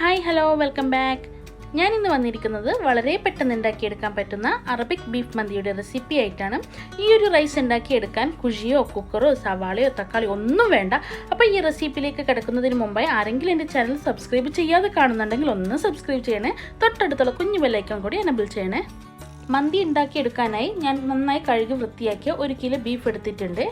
Hi hello welcome back. ഞാൻ ഇന്ന് വന്നിരിക്കുന്നത് വളരെ പെട്ടെന്ന് ഉണ്ടാക്കിയെടുക്കാൻ പറ്റുന്ന അറബിക് ബീഫ് മന്തിയുടെ റെസിപ്പി ആയിട്ടാണ്. ഈ ഒരു റൈസ് ഉണ്ടാക്കിയെടുക്കാൻ കുഴിയോ കുക്കറോ സവാളയോ തക്കാളി ഒന്നും വേണ്ട. അപ്പോൾ ഈ റെസിപ്പിയിലേക്ക് കിടക്കുന്നതിന് മുമ്പായി ആരെങ്കിലും എൻ്റെ ചാനൽ സബ്സ്ക്രൈബ് ചെയ്യാതെ കാണുന്നുണ്ടെങ്കിൽ ഒന്ന് സബ്സ്ക്രൈബ് ചെയ്യണേ. തൊട്ടടുത്തുള്ള കുഞ്ഞു ബെല്ലൈക്കൺ കൂടി എനേബിൾ ചെയ്യണേ. മന്തി ഉണ്ടാക്കിയെടുക്കാനായി ഞാൻ നന്നായി കഴുകി വൃത്തിയാക്കിയ 1 കിലോ ബീഫ് എടുത്തിട്ടുണ്ട്.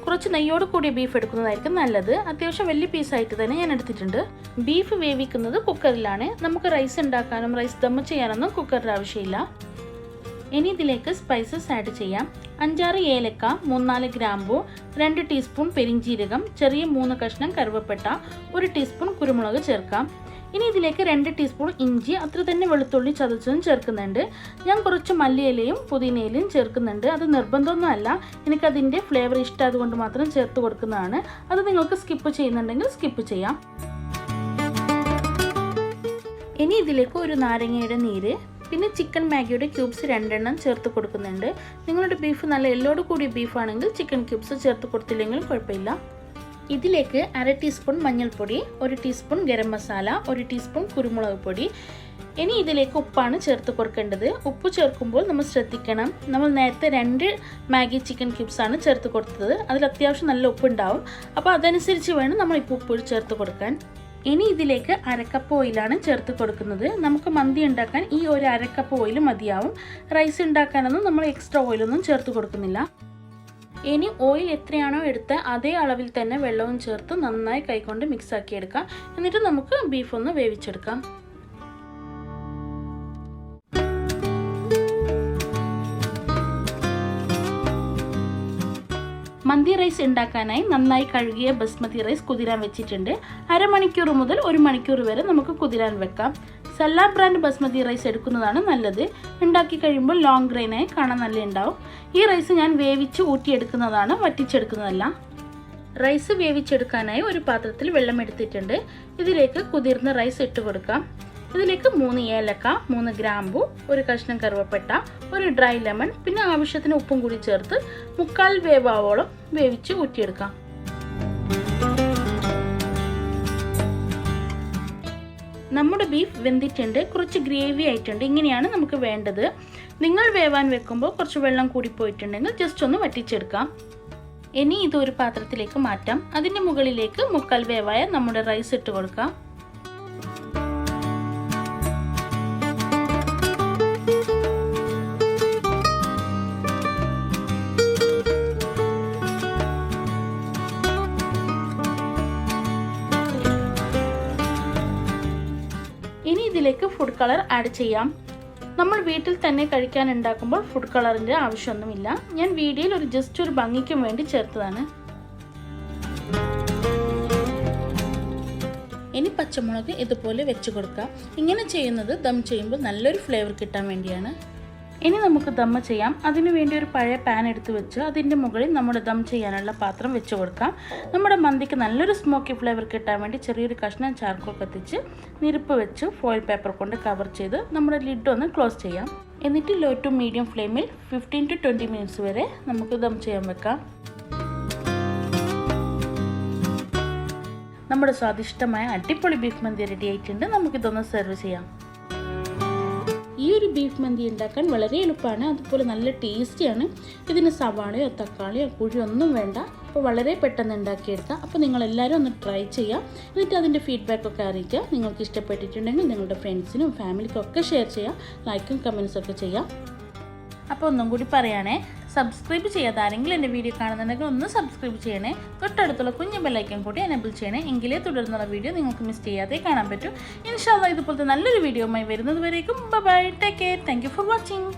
കുറച്ച് നെയ്യോട് കൂടിയ ബീഫ് എടുക്കുന്നതായിരിക്കും നല്ലത്. അത്യാവശ്യം വലിയ പീസായിട്ട് തന്നെ ഞാൻ എടുത്തിട്ടുണ്ട്. ബീഫ് വേവിക്കുന്നത് കുക്കറിലാണ്. നമുക്ക് റൈസ് ഉണ്ടാക്കാനും റൈസ് ദം ചെയ്യാനൊന്നും കുക്കറിൻ്റെ ആവശ്യമില്ല. ഇനി ഇതിലേക്ക് സ്പൈസസ് ആഡ് ചെയ്യാം. 5-6 ഏലക്ക, 3-4 ഗ്രാമ്പു, 2 ടീസ്പൂൺ പെരിഞ്ജീരകം, ചെറിയ 3 കഷ്ണം കറുവപ്പട്ട, 1 ടീസ്പൂൺ കുരുമുളക് ചേർക്കാം. ഇനി ഇതിലേക്ക് 2 ടീസ്പൂൺ ഇഞ്ചി, അത്ര തന്നെ വെളുത്തുള്ളി ചതച്ചതും ചേർക്കുന്നുണ്ട്. ഞാൻ കുറച്ച് മല്ലിയിലയും പുതിനയിലയും ചേർക്കുന്നുണ്ട്. അത് നിർബന്ധമൊന്നുമല്ല, എനിക്കതിൻ്റെ ഫ്ലേവർ ഇഷ്ടമായതുകൊണ്ട് മാത്രം ചേർത്ത് കൊടുക്കുന്നതാണ്. അത് നിങ്ങൾക്ക് സ്കിപ്പ് ചെയ്യുന്നുണ്ടെങ്കിൽ സ്കിപ്പ് ചെയ്യാം. ഇനി ഇതിലേക്ക് ഒരു നാരങ്ങയുടെ നീര്, പിന്നെ ചിക്കൻ മാഗിയുടെ ക്യൂബ്സ് 2 എണ്ണം ചേർത്ത് കൊടുക്കുന്നുണ്ട്. നിങ്ങളുടെ ബീഫ് നല്ല എല്ലോട് കൂടിയ ബീഫാണെങ്കിൽ ചിക്കൻ ക്യൂബ്സ് ചേർത്ത് കൊടുത്തില്ലെങ്കിലും കുഴപ്പമില്ല. ഇതിലേക്ക് 1/2 ടീസ്പൂൺ മഞ്ഞൾപ്പൊടി, 1 ടീസ്പൂൺ ഗരം മസാല, 1 ടീസ്പൂൺ കുരുമുളക് പൊടി. ഇനി ഇതിലേക്ക് ഉപ്പാണ് ചേർത്ത് കൊടുക്കേണ്ടത്. ഉപ്പ് ചേർക്കുമ്പോൾ നമ്മൾ ശ്രദ്ധിക്കണം. നമ്മൾ നേരത്തെ 2 മാഗി ചിക്കൻ ക്യൂബ്സാണ് ചേർത്ത് കൊടുത്തത്. അതിൽ അത്യാവശ്യം നല്ല ഉപ്പുണ്ടാവും. അപ്പോൾ അതനുസരിച്ച് വേണം നമ്മൾ ഇപ്പോൾ ഉപ്പ് ചേർത്ത് കൊടുക്കാൻ. ഇനി ഇതിലേക്ക് 1/2 കപ്പ് ഓയിലാണ് ചേർത്ത് കൊടുക്കുന്നത്. നമുക്ക് മന്തി ഉണ്ടാക്കാൻ ഈ ഒരു 1/2 കപ്പ് ഓയിൽ മതിയാവും. റൈസ് ഉണ്ടാക്കാനൊന്നും നമ്മൾ എക്സ്ട്രാ ഓയിലൊന്നും ചേർത്ത് കൊടുക്കുന്നില്ല. ഇനി ഓയിൽ എത്രയാണോ എടുത്ത് അതേ അളവിൽ തന്നെ വെള്ളവും ചേർത്ത് നന്നായി കൈകൊണ്ട് മിക്സ് ആക്കി എടുക്കാം. എന്നിട്ട് നമുക്ക് ബീഫ് ഒന്ന് വേവിച്ചെടുക്കാം. മന്തി റൈസ് ഉണ്ടാക്കാനായി നന്നായി കഴുകിയ ബസ്മതി റൈസ് കുതിരാൻ വെച്ചിട്ടുണ്ട്. 1/2 മണിക്കൂർ മുതൽ 1 മണിക്കൂർ വരെ നമുക്ക് കുതിരാൻ വെക്കാം. സല്ലാർ ബ്രാൻഡ് ബസ്മതി റൈസ് എടുക്കുന്നതാണ് നല്ലത്. ഉണ്ടാക്കി കഴിയുമ്പോൾ ലോങ് ഗ്രെയിനായി കാണാൻ നല്ല ഉണ്ടാവും. ഈ റൈസ് ഞാൻ വേവിച്ച് ഊറ്റിയെടുക്കുന്നതാണ്, വറ്റിച്ചെടുക്കുന്നതല്ല. റൈസ് വേവിച്ചെടുക്കാനായി ഒരു പാത്രത്തിൽ വെള്ളം എടുത്തിട്ടുണ്ട്. ഇതിലേക്ക് കുതിർന്ന റൈസ് ഇട്ട് കൊടുക്കാം. ഇതിലേക്ക് 3 ഏലക്ക, 3 ഗ്രാമ്പു, 1 കഷ്ണം കറുവപ്പട്ട, 1 ഡ്രൈ ലെമൺ, പിന്നെ ആവശ്യത്തിന് ഉപ്പും കൂടി ചേർത്ത് 3/4 വേവാവോളം വേവിച്ച് ഊറ്റിയെടുക്കാം. നമ്മുടെ ബീഫ് വെന്തിട്ടുണ്ട്, കുറച്ച് ഗ്രേവി ആയിട്ടുണ്ട്. ഇങ്ങനെയാണ് നമുക്ക് വേണ്ടത്. നിങ്ങൾ വേവാൻ വെക്കുമ്പോൾ കുറച്ച് വെള്ളം കൂടിപ്പോയിട്ടുണ്ടെങ്കിൽ ജസ്റ്റ് ഒന്ന് വറ്റിച്ചെടുക്കാം. ഇനി ഇതൊരു പാത്രത്തിലേക്ക് മാറ്റാം. അതിൻ്റെ മുകളിലേക്ക് 3/4 വേവായ നമ്മുടെ റൈസ് ഇട്ട് കൊടുക്കാം. ഇനി ഇതിലേക്ക് ഫുഡ് കളർ ആഡ് ചെയ്യാം. നമ്മൾ വീട്ടിൽ തന്നെ കഴിക്കാൻ ഉണ്ടാക്കുമ്പോൾ ഫുഡ് കളറിൻ്റെ ആവശ്യമൊന്നുമില്ല. ഞാൻ വീഡിയോയിൽ ഒരു ഭംഗിക്കും വേണ്ടി ചേർത്തതാണ്. ഇനി പച്ചമുളക് ഇതുപോലെ വെച്ച് കൊടുക്കാം. ഇങ്ങനെ ചെയ്യുന്നത് ദം ചെയ്യുമ്പോൾ നല്ലൊരു ഫ്ലേവർ കിട്ടാൻ വേണ്ടിയാണ്. ഇനി നമുക്ക് ദമ്മ ചെയ്യാം. അതിനു വേണ്ടി ഒരു പഴയ പാൻ എടുത്ത് വെച്ച് അതിൻ്റെ മുകളിൽ നമ്മുടെ ദം ചെയ്യാനുള്ള പാത്രം വെച്ച് കൊടുക്കാം. നമ്മുടെ മന്തിക്ക് നല്ലൊരു സ്മോക്കി ഫ്ലേവർ കിട്ടാൻ വേണ്ടി ചെറിയൊരു കഷ്ണം ചാർക്കോൾ കത്തിച്ച് നിരപ്പ് വെച്ച് ഫോയിൽ പേപ്പർ കൊണ്ട് കവർ ചെയ്ത് നമ്മുടെ ലിഡ് ഒന്ന് ക്ലോസ് ചെയ്യാം. എന്നിട്ട് ലോ ടു മീഡിയം ഫ്ലെയിമിൽ 15 to 20 മിനിറ്റ്സ് വരെ നമുക്ക് ദം ചെയ്യാൻ വെക്കാം. നമ്മുടെ സ്വാദിഷ്ടമായ അടിപൊളി ബീഫ് മന്തി റെഡി ആയിട്ടുണ്ട്. നമുക്കിതൊന്ന് സെർവ് ചെയ്യാം. ഈ ഒരു ബീഫ് മന്തി ഉണ്ടാക്കാൻ വളരെ എളുപ്പമാണ്, അതുപോലെ നല്ല ടേസ്റ്റിയാണ്. ഇതിന് സവാളയോ തക്കാളിയോ കുഴിയോ ഒന്നും വേണ്ട. അപ്പോൾ വളരെ പെട്ടെന്ന് ഉണ്ടാക്കിയെടുക്കാം. അപ്പോൾ നിങ്ങളെല്ലാവരും ഒന്ന് ട്രൈ ചെയ്യുക. എന്നിട്ട് അതിൻ്റെ ഫീഡ്ബാക്കൊക്കെ അറിയിക്കുക. നിങ്ങൾക്ക് ഇഷ്ടപ്പെട്ടിട്ടുണ്ടെങ്കിൽ നിങ്ങളുടെ ഫ്രണ്ട്സിനും ഫാമിലിക്കും ഒക്കെ ഷെയർ ചെയ്യുക. ലൈക്കും കമൻസൊക്കെ ചെയ്യുക. അപ്പോൾ ഒന്നും കൂടി പറയുകയാണേ, സബ്സ്ക്രൈബ് ചെയ്യാതെ ആരെങ്കിലും എൻ്റെ വീഡിയോ കാണുന്നുണ്ടെങ്കിൽ ഒന്ന് സബ്സ്ക്രൈബ് ചെയ്യണേ. തൊട്ടടുത്തുള്ള കുഞ്ഞു ബെല്ലൈക്കൺ കൂടി എനേബിൾ ചെയ്യണേ. എങ്കിലേ തുടർന്നുള്ള വീഡിയോ നിങ്ങൾക്ക് മിസ് ചെയ്യാതെ കാണാൻ പറ്റും. ഇൻഷാ അല്ലാഹ് ഇതുപോലത്തെ നല്ലൊരു വീഡിയോയുമായി വരുന്നത് വരേക്കും bye bye, take care, thank you for watching.